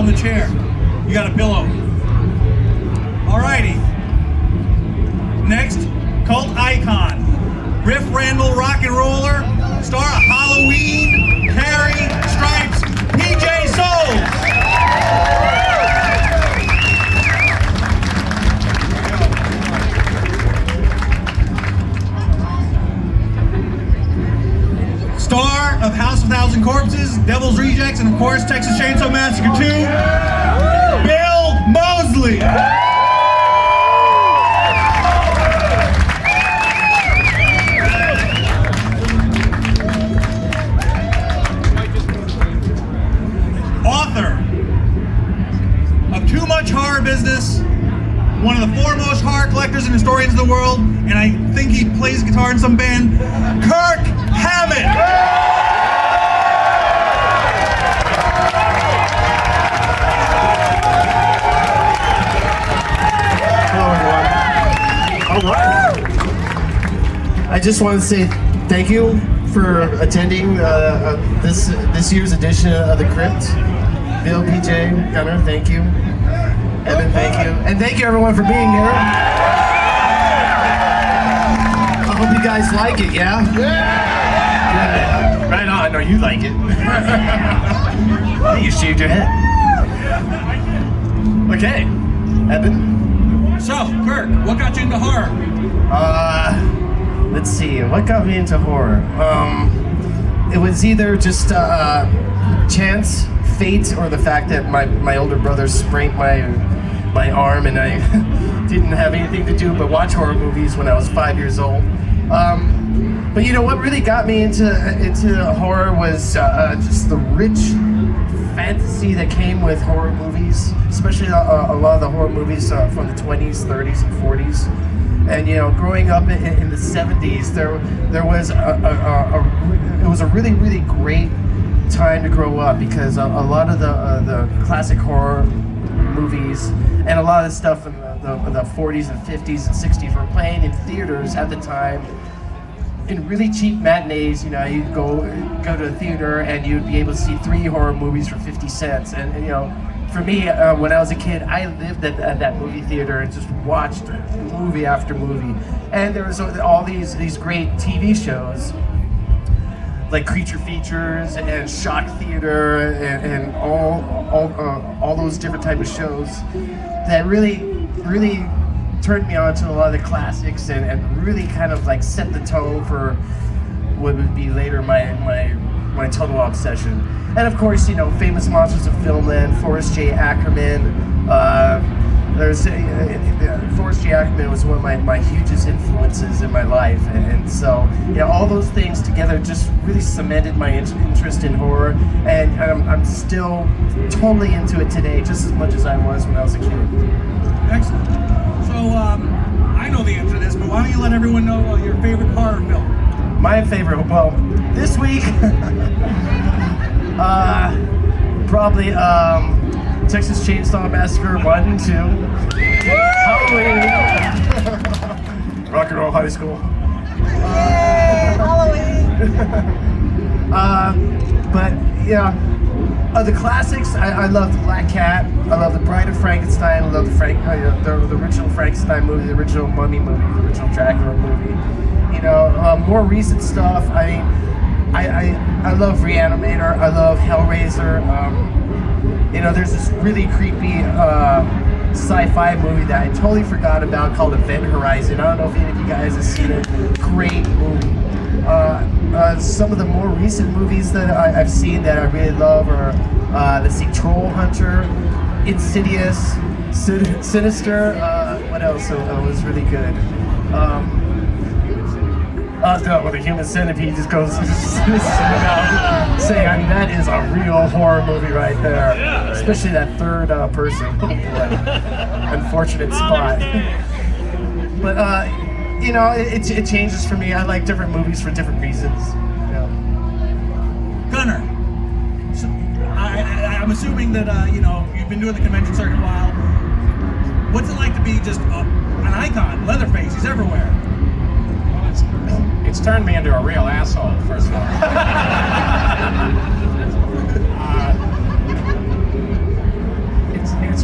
on the chair. You got a pillow. Alrighty. Next, cult icon. Riff Randall rock and roller, star of Halloween, Carrie, Stripes, PJ Souls. Star of House of Thousand Corpses, Devil's Rejects, and of course Texas Chainsaw Massacre 2, Bill Moseley. Author of Too Much Horror Business, one of the foremost horror collectors and historians in the world, and I think he plays guitar in some band, Kirk Hammett. Hello, everyone. All right. I just want to say thank you for attending this year's edition of the Krypt. Bill, PJ, Gunnar, thank you. Evan, thank you. And thank you, everyone, for being here. I hope you guys like it, yeah? Yeah. Right on. I know you like it. You shaved your head. Okay. Evan? So, Kirk, what got you into horror? Let's see. What got me into horror? It was either just chance, fate, or the fact that my older brother sprained my arm and I didn't have anything to do but watch horror movies when I was 5 years old. But you know what really got me into horror was just the rich fantasy that came with horror movies, especially a lot of the horror movies from the 20s, 30s, and 40s. And you know, growing up in the 70s, there was it was a really, really great time to grow up because a lot of the classic horror movies and a lot of the stuff in the 40s and 50s and 60s were playing in theaters at the time in really cheap matinees. You know, you'd go to a theater and you'd be able to see 3 horror movies for 50 cents. And you know, for me, when I was a kid, I lived at that movie theater and just watched movie after movie. And there was all these great TV shows like Creature Features and Shock Theater and all those different type of shows that really turned me on to a lot of the classics and really kind of like set the tone for what would be later my total obsession. And of course, you know, famous monsters of filmland, Forrest J. Ackerman. Forrest J. Ackerman was one of my hugest influences in my life, and so you know, all those things together just really cemented my interest in horror, and I'm still totally into it today, just as much as I was when I was a kid. Excellent. So I know the answer to this, but why don't you let everyone know your favorite horror film? My favorite, well, this week, probably Texas Chainsaw Massacre 1 and 2, Halloween, Rock and Roll High School. Halloween. But yeah, the classics. I love the Black Cat. I love the Bride of Frankenstein. I love the original Frankenstein movie, the original Mummy movie, the original Dracula movie. You know, more recent stuff. I mean, I love Reanimator. I love Hellraiser. You know, there's this really creepy sci-fi movie that I totally forgot about called Event Horizon. I don't know if any of you guys have seen it. Great movie. Some of the more recent movies that I've seen that I really love are, let's see, Troll Hunter, Insidious, Sinister. What else was really good? The Human Centipede just goes without saying. I mean, that is a real horror movie right there. Yeah, especially that third person. Unfortunate spot. But you know, it changes for me. I like different movies for different reasons. Yeah. Gunnar, so I'm assuming that you know, you've been doing the convention circuit a while. What's it like to be just an icon, Leatherface? He's everywhere. It's turned me into a real asshole, first of all.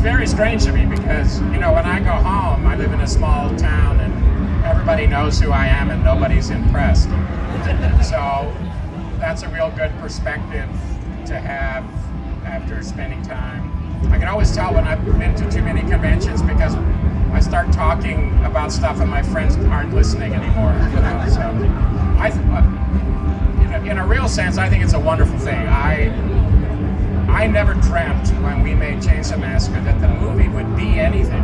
very strange to me because, you know, when I go home, I live in a small town and everybody knows who I am and nobody's impressed. So that's a real good perspective to have after spending time. I can always tell when I've been to too many conventions because I start talking about stuff and my friends aren't listening anymore. You know? So in a real sense, I think it's a wonderful thing. I never dreamt when we made Chainsaw Massacre that the movie would be anything.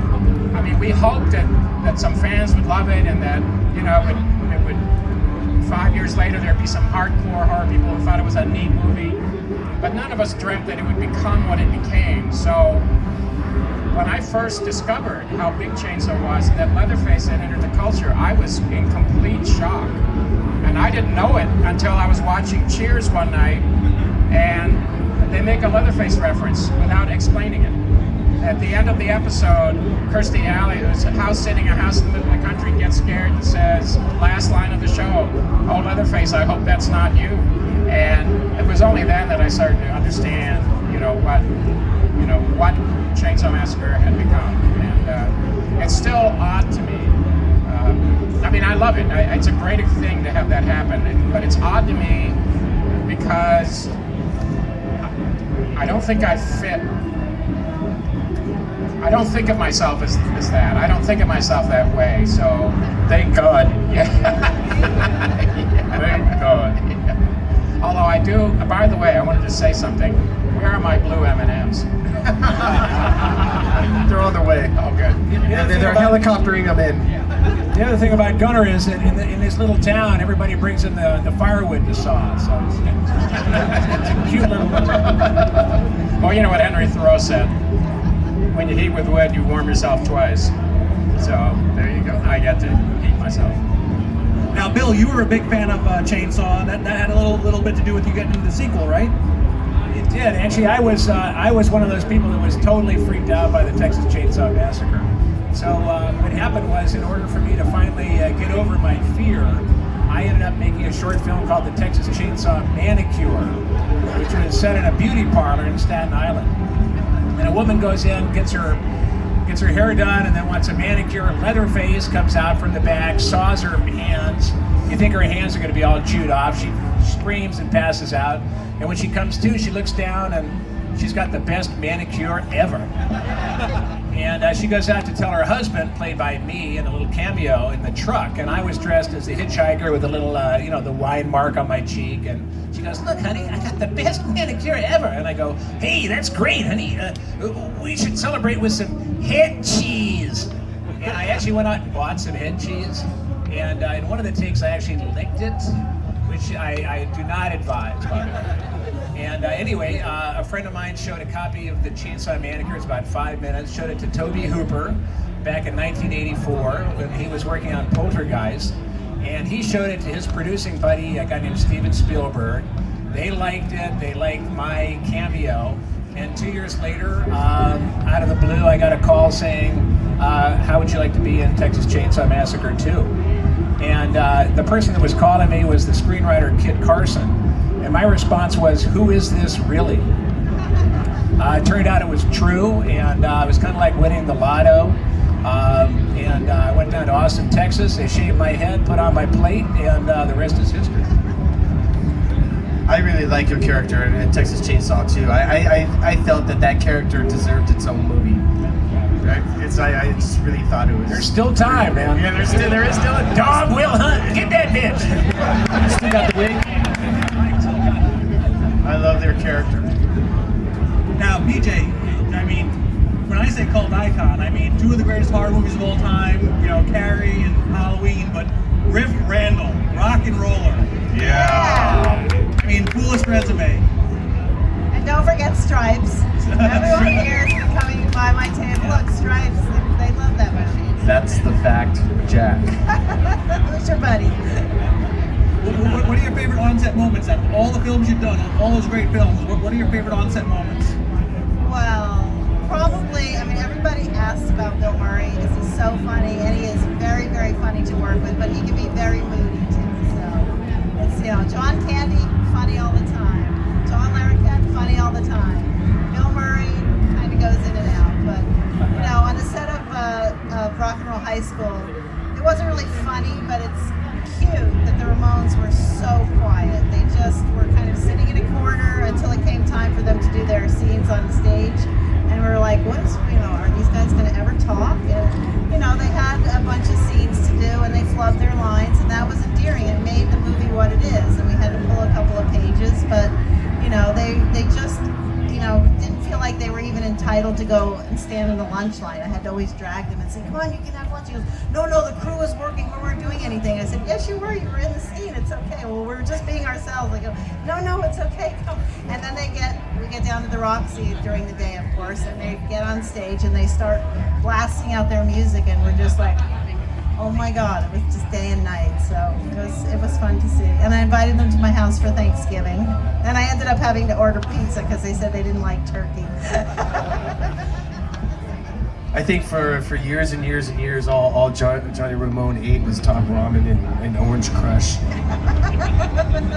I mean, we hoped that some fans would love it and that, you know, it would 5 years later there'd be some hardcore horror people who thought it was a neat movie. But none of us dreamt that it would become what it became. So when I first discovered how big Chainsaw was and that Leatherface had entered the culture, I was in complete shock. And I didn't know it until I was watching Cheers one night and they make a Leatherface reference without explaining it. At the end of the episode, Kirstie Alley, who's house-sitting a house in the middle of the country, gets scared and says, last line of the show, "Oh, Leatherface, I hope that's not you." And it was only then that I started to understand, what Chainsaw Massacre had become. And it's still odd to me. I mean, I love it. It's a great thing to have that happen, but it's odd to me because I don't think I fit. I don't think of myself as that. I don't think of myself that way. So Thank God. yeah. Thank God. Yeah. Although I do. By the way, I wanted to say something. Where are my blue M&Ms? They're on their way. Oh, good. They're helicoptering them in. The other thing about Gunner is that in this little town, everybody brings in the firewood to saw. So it's a cute little. Well, you know what Henry Thoreau said. When you heat with wood, you warm yourself twice. So there you go. I get to heat myself. Now, Bill, you were a big fan of Chainsaw. That had a little bit to do with you getting into the sequel, right? It did. Actually, I was one of those people that was totally freaked out by the Texas Chainsaw Massacre. So what happened was, in order for me to finally get over my fear, I ended up making a short film called The Texas Chainsaw Manicure, which was set in a beauty parlor in Staten Island. And a woman goes in, gets her hair done, and then wants a manicure. Leatherface comes out from the back, saws her hands. You think her hands are going to be all chewed off. She screams and passes out. And when she comes to, she looks down, and she's got the best manicure ever. And she goes out to tell her husband, played by me, in a little cameo in the truck. And I was dressed as the hitchhiker with a little, the wine mark on my cheek. And she goes, "Look, honey, I got the best manicure ever." And I go, "Hey, that's great, honey. We should celebrate with some head cheese." And I actually went out and bought some head cheese. And in one of the takes, I actually licked it, which I do not advise, by the way. And anyway, a friend of mine showed a copy of the Chainsaw Manicure. It's about 5 minutes. Showed it to Toby Hooper back in 1984 when he was working on Poltergeist. And he showed it to his producing buddy, a guy named Steven Spielberg. They liked it. They liked my cameo. And 2 years later, out of the blue, I got a call saying, "How would you like to be in Texas Chainsaw Massacre 2?" And the person that was calling me was the screenwriter Kit Carson. And my response was, "Who is this really?" It turned out it was true, and it was kind of like winning the lotto. And I went down to Austin, Texas. They shaved my head, put on my plate, and the rest is history. I really like your character in Texas Chainsaw too. I felt that character deserved its own movie. I just really thought it was. There's still time, man. Yeah, there is still a Dog will hunt. Get that bitch. Still got the wig. I love their character. Now, PJ, I mean, when I say cult icon, I mean two of the greatest horror movies of all time, Carrie and Halloween, but Riff Randall, Rock and Roller. Yeah. I mean, coolest resume. And don't forget Stripes. Everyone here has been coming by my table. Look, Stripes, they love that movie. That's the fact, Jack. Who's your buddy? What are your favorite on-set moments out of all the films you've done, all those great films? What are your favorite on-set moments? Well, probably, everybody asks about Bill Murray. This is so funny, and he is very, very funny to work with, but he can be very moody too. So, it's, John Candy, funny all the time. John Larroquette, funny all the time. Bill Murray kind of goes in and out, but Normal High School. It wasn't really funny, but it's cute that the Ramones were so quiet. They just were kind of sitting in a corner until it came time for them to do their scenes on stage. And we were like, are these guys going to ever talk? And, they had a bunch of scenes to do and they flubbed their lines, and that was endearing. It made the movie what it is, and we had to pull a couple of pages, but, they just, didn't feel like they were even entitled to go and stand in the lunch line. I had to always drag them and say, come on, you can have lunch. He goes, no, the crew was working, we weren't doing anything. I said, yes, you were in the scene, it's okay. Well, we were just being ourselves. I go, no, it's okay, come. And then we get down to the Roxy during the day, of course, and they get on stage and they start blasting out their music, and we're just like, oh my God, it was just day and night. So it was fun to see. And I invited them to my house for Thanksgiving. And I ended up having to order pizza because they said they didn't like turkey. I think for years and years and years, all Johnny Ramone ate was top ramen and Orange Crush.